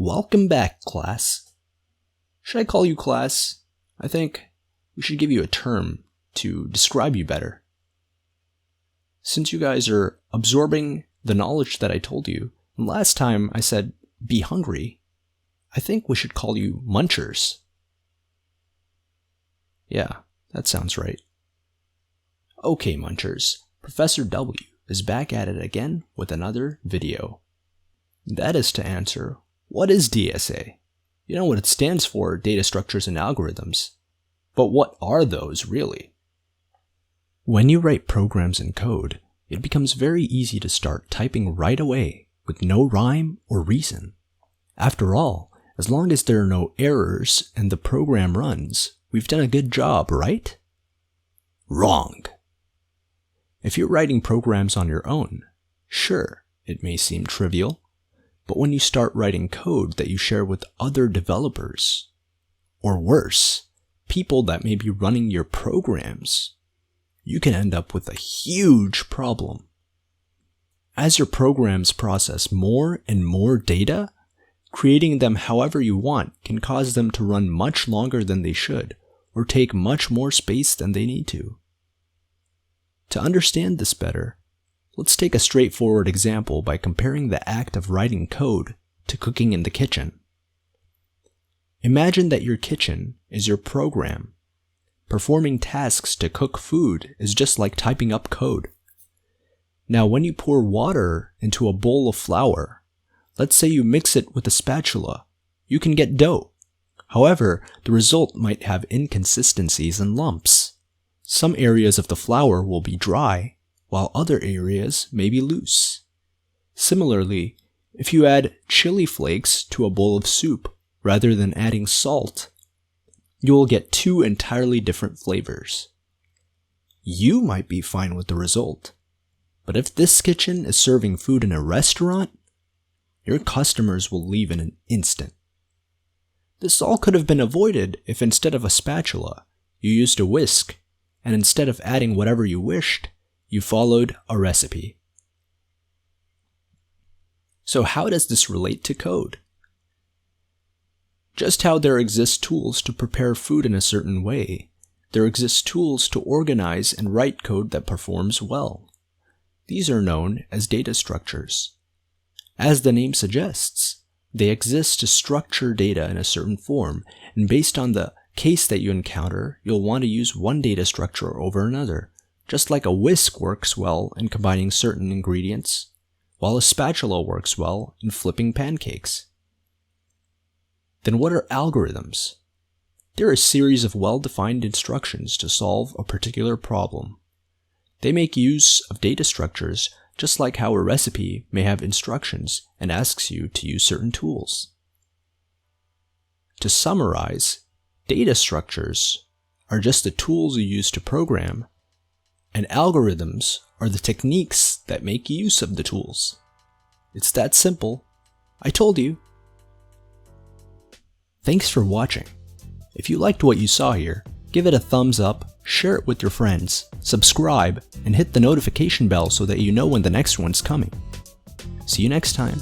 Welcome back, class. Should I call you class? I think we should give you a term to describe you better. Since you guys are absorbing the knowledge that I told you, and last time I said be hungry, I think we should call you munchers. Yeah, that sounds right. Okay, munchers, Professor W is back at it again with another video. That is to answer, what is DSA? You know what it stands for, data structures and algorithms. But what are those really? When you write programs in code, it becomes very easy to start typing right away with no rhyme or reason. After all, as long as there are no errors and the program runs, we've done a good job, right? Wrong. If you're writing programs on your own, sure, it may seem trivial, but when you start writing code that you share with other developers, or worse, people that may be running your programs, you can end up with a huge problem. As your programs process more and more data, creating them however you want can cause them to run much longer than they should, or take much more space than they need to. To understand this better, let's take a straightforward example by comparing the act of writing code to cooking in the kitchen. Imagine that your kitchen is your program. Performing tasks to cook food is just like typing up code. Now, when you pour water into a bowl of flour, let's say you mix it with a spatula, you can get dough. However, the result might have inconsistencies and lumps. Some areas of the flour will be dry, while other areas may be loose. Similarly, if you add chili flakes to a bowl of soup rather than adding salt, you will get two entirely different flavors. You might be fine with the result, but if this kitchen is serving food in a restaurant, your customers will leave in an instant. This all could have been avoided if instead of a spatula, you used a whisk, and instead of adding whatever you wished, you followed a recipe. So how does this relate to code? Just how there exist tools to prepare food in a certain way, there exist tools to organize and write code that performs well. These are known as data structures. As the name suggests, they exist to structure data in a certain form, and based on the case that you encounter, you'll want to use one data structure over another. Just like a whisk works well in combining certain ingredients, while a spatula works well in flipping pancakes. Then what are algorithms? They're a series of well-defined instructions to solve a particular problem. They make use of data structures just like how a recipe may have instructions and asks you to use certain tools. To summarize, data structures are just the tools you use to program, and algorithms are the techniques that make use of the tools. It's that simple. I told you. Thanks for watching. If you liked what you saw here, give it a thumbs up, share it with your friends, subscribe, and hit the notification bell so that you know when the next one's coming. See you next time.